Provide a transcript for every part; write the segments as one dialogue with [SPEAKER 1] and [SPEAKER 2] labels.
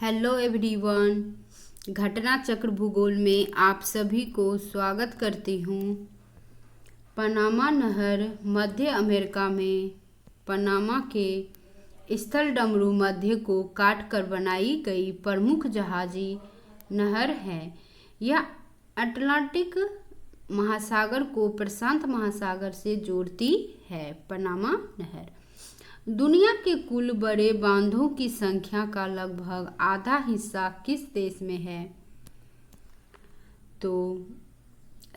[SPEAKER 1] Hello everyone. घटना चक्र भूगोल में आप सभी को स्वागत करती हूँ। पनामा नहर मध्य अमेरिका में पनामा के स्थल डमरू मध्य को काटकर बनाई गई प्रमुख जहाजी नहर है। यह अटलांटिक महासागर को प्रशांत महासागर से जोड़ती है। पनामा नहर दुनिया के कुल बड़े बांधों की संख्या का लगभग आधा हिस्सा किस देश में है? तो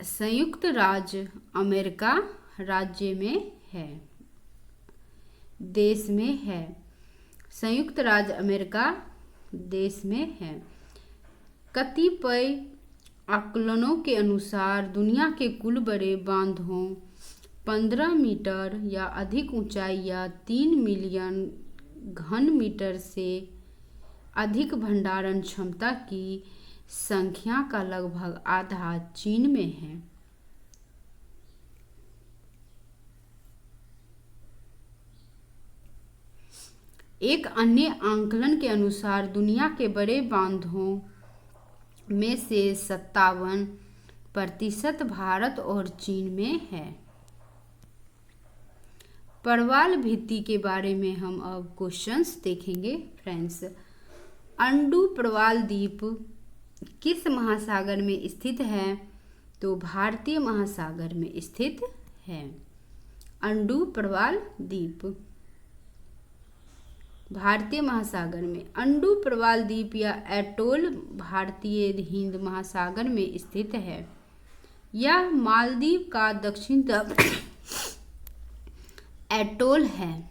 [SPEAKER 1] संयुक्त राज्य अमेरिका राज्य में है, देश में है। संयुक्त राज्य अमेरिका देश में है। कतिपय आकलनों के अनुसार दुनिया के कुल बड़े बांधों 15 मीटर या अधिक ऊंचाई या 3 मिलियन घन मीटर से अधिक भंडारण क्षमता की संख्या का लगभग आधा चीन में है। एक अन्य आंकलन के अनुसार दुनिया के बड़े बांधों में से 57% भारत और चीन में है। प्रवाल भित्ति के बारे में हम अब क्वेश्चंस देखेंगे फ्रेंड्स। अंडू प्रवाल द्वीप किस महासागर में स्थित है? तो भारतीय महासागर में स्थित है। अंडू प्रवाल द्वीप भारतीय महासागर में। अंडू प्रवाल द्वीप या एटोल भारतीय हिंद महासागर में स्थित है। यह मालदीव का दक्षिण तक एटोल है।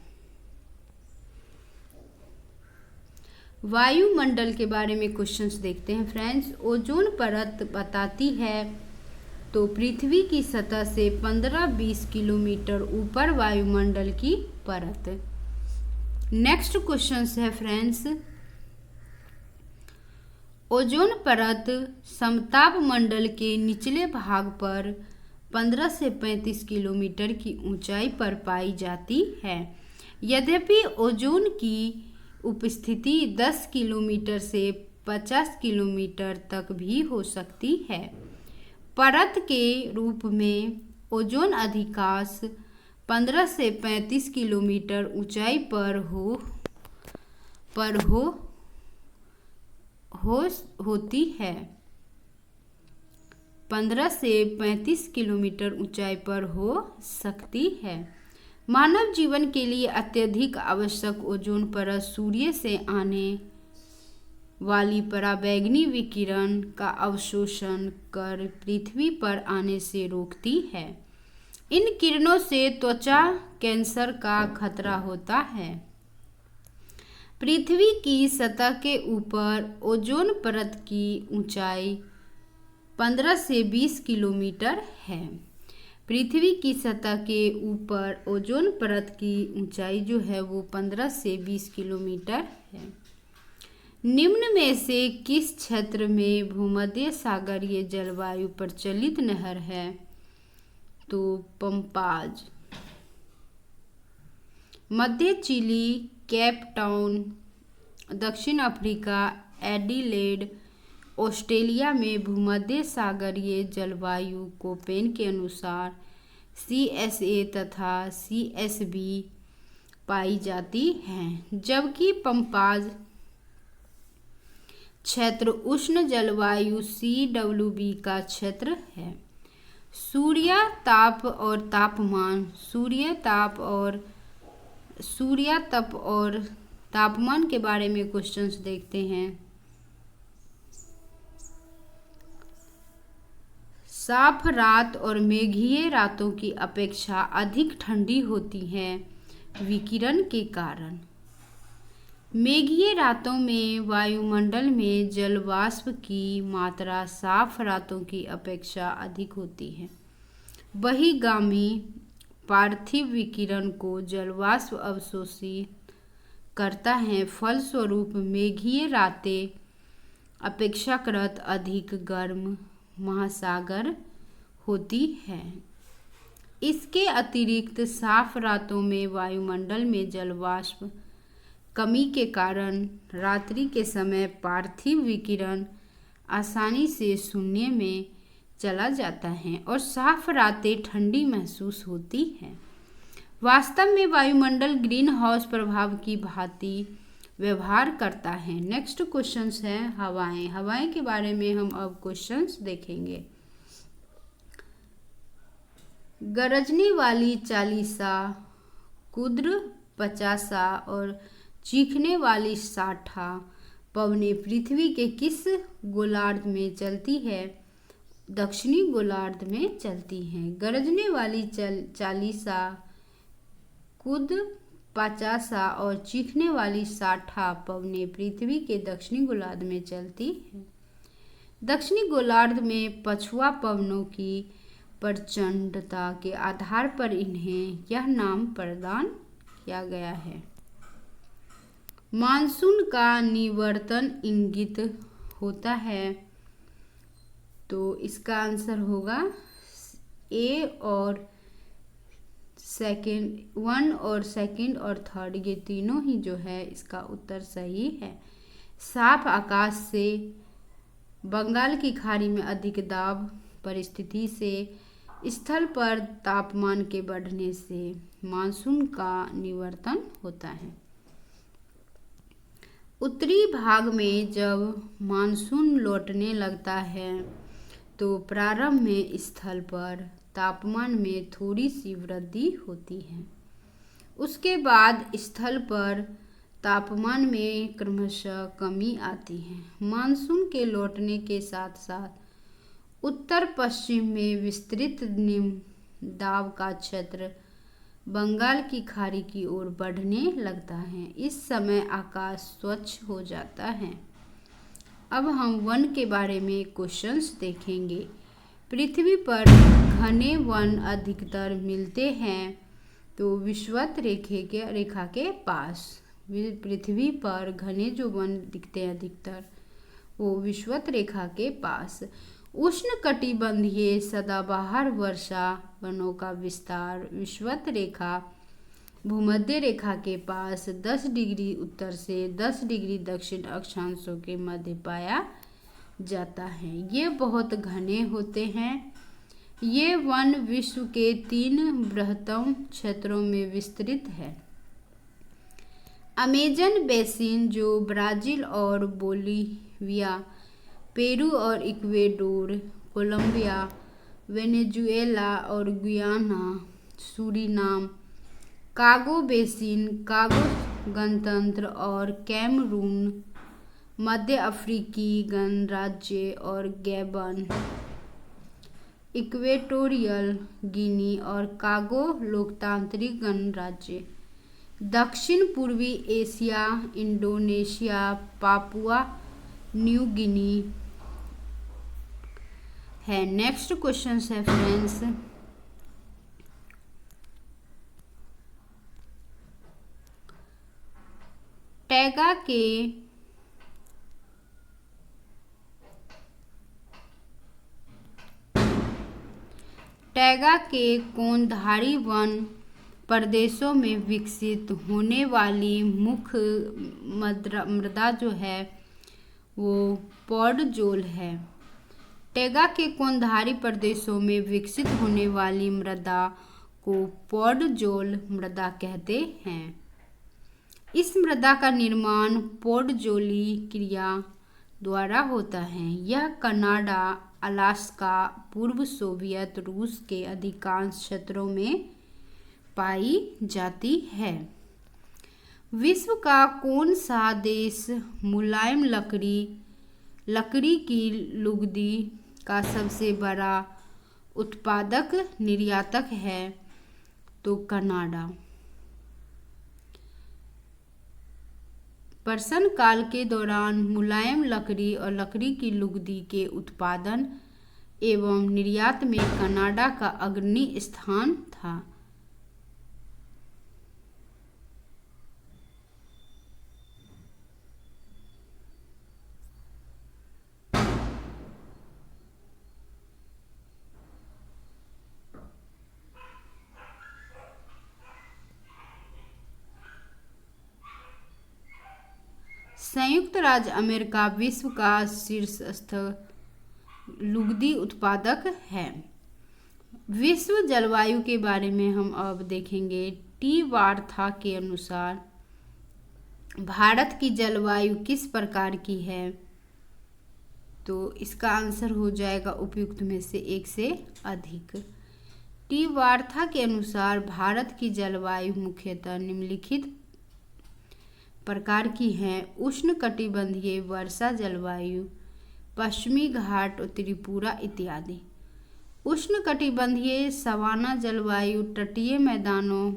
[SPEAKER 1] वायुमंडल के बारे में क्वेश्चंस देखते हैं फ्रेंड्स। ओजोन परत बताती है तो पृथ्वी की सतह से 15-20 किलोमीटर ऊपर वायुमंडल की परत। नेक्स्ट क्वेश्चंस है फ्रेंड्स। ओजोन परत समताप मंडल के निचले भाग पर 15 से 35 किलोमीटर की ऊंचाई पर पाई जाती है। यद्यपि ओजोन की उपस्थिति 10 किलोमीटर से 50 किलोमीटर तक भी हो सकती है। परत के रूप में ओजोन अधिकांश 15 से 35 किलोमीटर ऊंचाई पर होती है। 15 से 35 किलोमीटर ऊंचाई पर हो सकती है। मानव जीवन के लिए अत्यधिक आवश्यक ओजोन परत सूर्य से आने वाली पराबैंगनी विकिरण का अवशोषण कर पृथ्वी पर आने से रोकती है। इन किरणों से त्वचा कैंसर का खतरा होता है। पृथ्वी की सतह के ऊपर ओजोन परत की ऊंचाई 15 से 20 किलोमीटर है। पृथ्वी की सतह के ऊपर ओजोन परत की ऊंचाई जो है वो 15 से 20 किलोमीटर है। निम्न में से किस क्षेत्र में भूमध्य सागरीय जलवायु प्रचलित नहर है? तो पंपाज। मध्य चिली, केप टाउन, दक्षिण अफ्रीका, एडिलेड, ऑस्ट्रेलिया में भूमध्य सागरीय जलवायु कोपेन के अनुसार CSA तथा CSB पाई जाती हैं, जबकि पंपाज क्षेत्र उष्ण जलवायु CWB का क्षेत्र है। सूर्य ताप और तापमान के बारे में क्वेश्चंस देखते हैं। साफ रात और मेघीय रातों की अपेक्षा अधिक ठंडी होती हैं विकिरण के कारण। मेघीय रातों में वायुमंडल में जल वाष्प की मात्रा साफ रातों की अपेक्षा अधिक होती है। बहिर्गामी पार्थिव विकिरण को जल वाष्प अवशोषित करता है। फलस्वरूप मेघीय रातें अपेक्षाकृत अधिक गर्म महासागर होती है। इसके अतिरिक्त साफ रातों में वायुमंडल में जल वाष्प कमी के कारण रात्रि के समय पार्थिव विकिरण आसानी से शून्य में चला जाता है और साफ रातें ठंडी महसूस होती हैं। वास्तव में वायुमंडल ग्रीन हाउस प्रभाव की भांति व्यवहार करता है। नेक्स्ट क्वेश्चंस है हवाएं। हवाएं के बारे में हम अब क्वेश्चंस देखेंगे। गरजने वाली चालीसा, कुद्र पचासा और चीखने वाली साठा पवनें पृथ्वी के किस गोलार्ध में चलती है? दक्षिणी गोलार्ध में चलती हैं। गरजने वाली चालीसा, कुद्र पचासा और चीखने वाली साठा पवनें पृथ्वी के दक्षिणी गोलार्ध में चलती हैं। दक्षिणी गोलार्ध में पछुआ पवनों की प्रचंडता के आधार पर इन्हें यह नाम प्रदान किया गया है। मानसून का निवर्तन इंगित होता है, तो इसका आंसर होगा ए और सेकंड, 1 और सेकंड और थर्ड, ये तीनों ही जो है इसका उत्तर सही है। साफ आकाश से, बंगाल की खाड़ी में अधिक दाब परिस्थिति से, स्थल पर तापमान के बढ़ने से मानसून का निवर्तन होता है। उत्तरी भाग में जब मानसून लौटने लगता है तो प्रारंभ में स्थल पर तापमान में थोड़ी सी वृद्धि होती है। उसके बाद स्थल पर तापमान में क्रमशः कमी आती है। मानसून के लौटने के साथ साथ उत्तर पश्चिम में विस्तृत निम्न दाब का क्षेत्र बंगाल की खाड़ी की ओर बढ़ने लगता है। इस समय आकाश स्वच्छ हो जाता है। अब हम वन के बारे में क्वेश्चंस देखेंगे। पृथ्वी पर घने वन अधिकतर मिलते हैं तो विषुवत रेखा के पास। पृथ्वी पर घने जो वन दिखते हैं अधिकतर वो विषुवत रेखा के पास। उष्णकटिबंधीय सदाबहार वर्षा वनों का विस्तार विषुवत रेखा भूमध्य रेखा के पास 10 डिग्री उत्तर से 10 डिग्री दक्षिण अक्षांशों के मध्य पाया जाता है। ये बहुत घने होते हैं। ये वन विश्व के 3 बृहत्तम क्षेत्रों में विस्तृत है। अमेजन बेसिन जो ब्राजील और बोलिविया, पेरू और इक्वेडोर, कोलंबिया, वेनेजुएला और Guyana, Suriname, Congo basin, Congo गणतंत्र और कैमरून, मध्य अफ्रीकी गणराज्य और गैबन, इक्वेटोरियल गिनी और कांगो लोकतांत्रिक गणराज्य, दक्षिण पूर्वी Asia, Indonesia, Papua New Guinea है। नेक्स्ट क्वेश्चन है फ्रेंड्स, टैगा के कोणधारी वन प्रदेशों में विकसित होने वाली मुख्य मृदा जो है वो पॉडजोल है। टैगा के कोणधारी प्रदेशों में विकसित होने वाली मृदा को पॉडजोल मृदा कहते हैं। इस मृदा का निर्माण पॉडजोली क्रिया द्वारा होता है। यह कनाडा, अलास्का, पूर्व सोवियत रूस के अधिकांश क्षेत्रों में पाई जाती है। विश्व का कौन सा देश मुलायम लकड़ी की लुगदी का सबसे बड़ा उत्पादक निर्यातक है? तो कनाडा। प्रशन काल के दौरान मुलायम लकड़ी और लकड़ी की लुगदी के उत्पादन एवं निर्यात में कनाडा का अग्रणी स्थान था। संयुक्त राज्य अमेरिका विश्व का शीर्षस्थ लुगदी उत्पादक है। विश्व जलवायु के बारे में हम अब देखेंगे। टी वार्था के अनुसार भारत की जलवायु किस प्रकार की है? तो इसका आंसर हो जाएगा उपयुक्त में से एक से अधिक। टी वार्था के अनुसार भारत की जलवायु मुख्यतः निम्नलिखित प्रकार की है। उष्णकटिबंधीय वर्षा जलवायु, पश्चिमी घाट, त्रिपुरा इत्यादि। उष्णकटिबंधीय सवाना जलवायु तटीय मैदानों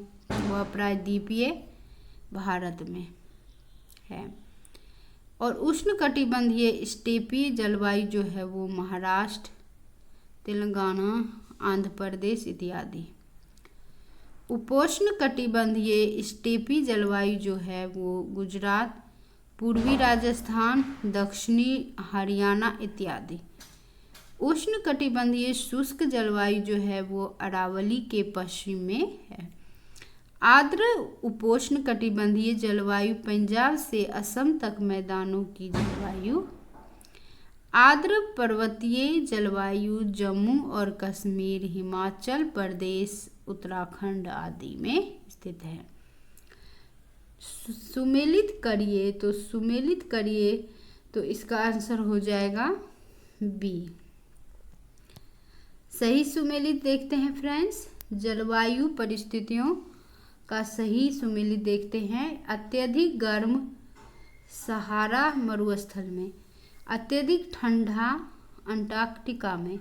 [SPEAKER 1] व प्रायद्वीपीय भारत में है। और उष्णकटिबंधीय स्टेपीय जलवायु जो है वो महाराष्ट्र, तेलंगाना, आंध्र प्रदेश इत्यादि। उपोष्ण कटिबंधीय स्टेपी जलवायु जो है वो गुजरात, पूर्वी राजस्थान, दक्षिणी हरियाणा इत्यादि। उष्ण कटिबंधीय शुष्क जलवायु जो है वो अरावली के पश्चिम में है। आर्द्र उपोष्ण कटिबंधीय जलवायु पंजाब से असम तक मैदानों की जलवायु। आर्द्र पर्वतीय जलवायु जम्मू और कश्मीर, हिमाचल प्रदेश, उत्तराखंड आदि में स्थित है। सुमेलित करिए तो इसका आंसर हो जाएगा बी। सही सुमेलित देखते हैं फ्रेंड्स। जलवायु परिस्थितियों का सही सुमेलित देखते हैं। अत्यधिक गर्म सहारा मरुस्थल में, अत्यधिक ठंडा अंटार्कटिका में,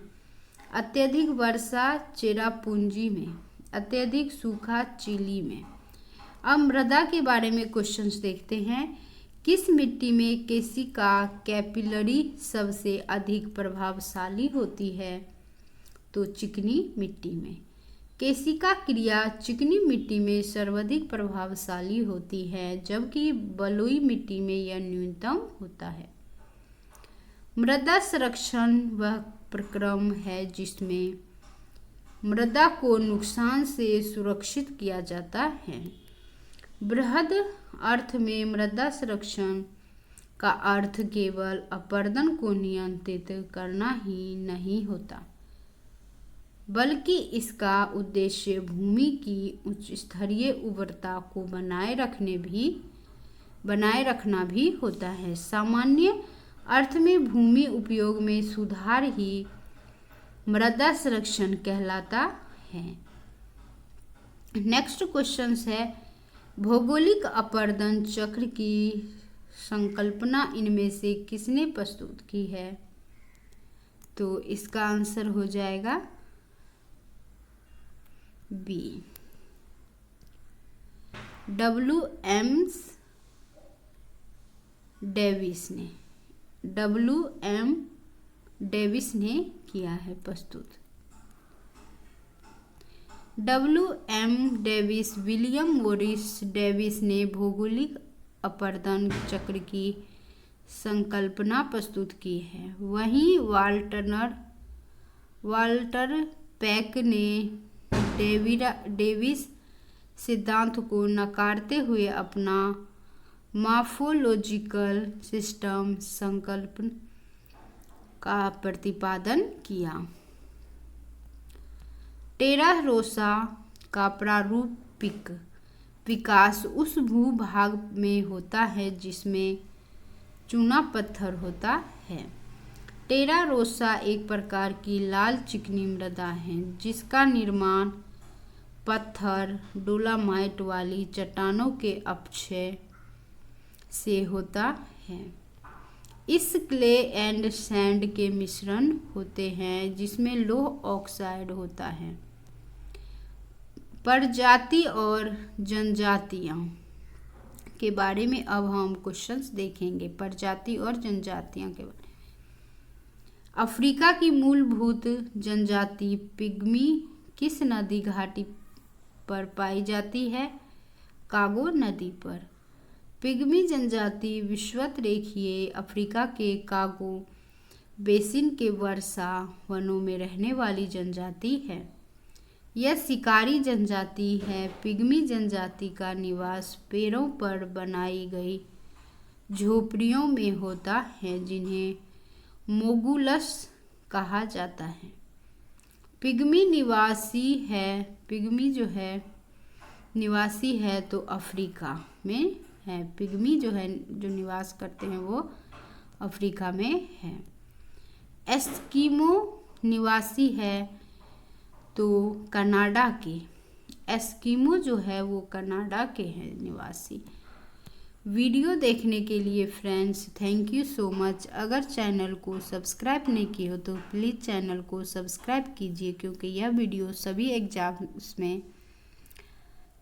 [SPEAKER 1] अत्यधिक वर्षा चेरापूंजी में, अत्यधिक सूखा चिली में। अब मृदा के बारे में क्वेश्चंस देखते हैं। किस मिट्टी में केशिका कैपिलरी सबसे अधिक प्रभावशाली होती है? तो चिकनी मिट्टी में। केशिका क्रिया चिकनी मिट्टी में सर्वाधिक प्रभावशाली होती है, जबकि बलुई मिट्टी में यह न्यूनतम होता है। मृदा संरक्षण वह प्रक्रम है जिसमें मृदा को नुकसान से सुरक्षित किया जाता है। बृहद अर्थ में मृदा संरक्षण का अर्थ केवल अपरदन को नियंत्रित करना ही नहीं होता, बल्कि इसका उद्देश्य भूमि की उच्च स्तरीय उर्वरता को बनाए रखना भी होता है। सामान्य अर्थ में भूमि उपयोग में सुधार ही मृदा संरक्षण कहलाता है। नेक्स्ट क्वेश्चन है, भौगोलिक अपरदन चक्र की संकल्पना इनमें से किसने प्रस्तुत की है? तो इसका आंसर हो जाएगा बी, W.M. डेविस ने किया है प्रस्तुत। W.M. Davis, William Morris Davis ने भौगोलिक अपरदन चक्र की संकल्पना प्रस्तुत की है। वहीं वाल्टर पैक ने डेविस सिद्धांत को नकारते हुए अपना मॉर्फोलॉजिकल सिस्टम संकल्पना का प्रतिपादन किया। टेरा रोसा का प्रारूपिक विकास उस भूभाग में होता है जिसमें चूना पत्थर होता है। टेरा रोसा एक प्रकार की लाल चिकनी मृदा है जिसका निर्माण पत्थर डोलामाइट वाली चट्टानों के अपक्षय से होता है। इस क्ले एंड सैंड के मिश्रण होते हैं जिसमें लौह ऑक्साइड होता है। प्रजाति और जनजातियां के बारे में अब हम क्वेश्चंस देखेंगे। प्रजाति और जनजातियां के बारे में। अफ्रीका की मूलभूत जनजाति पिग्मी किस नदी घाटी पर पाई जाती है? कांगो नदी पर। पिग्मी जनजाति विषुवत रेखीय अफ्रीका के कांगो बेसिन के वर्षा वनों में रहने वाली जनजाति है। यह शिकारी जनजाति है। पिग्मी जनजाति का निवास पेड़ों पर बनाई गई झोपड़ियों में होता है जिन्हें मोगुलस कहा जाता है। पिग्मी निवासी है, पिग्मी जो है निवासी है तो अफ्रीका में है। पिग्मी जो है जो निवास करते हैं वो अफ्रीका में है। एस्किमो निवासी है तो कनाडा के, एस्किमो जो है वो कनाडा के हैं निवासी। वीडियो देखने के लिए friends thank you so much. अगर चैनल को सब्सक्राइब नहीं किए हो तो प्लीज़ चैनल को सब्सक्राइब कीजिए, क्योंकि यह वीडियो सभी एग्जाम्स में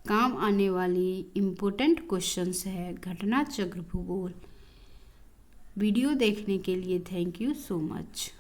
[SPEAKER 1] काम आने वाली इम्पोर्टेंट क्वेश्चंस है घटना चक्र भूगोल। वीडियो देखने के लिए थैंक यू सो मच।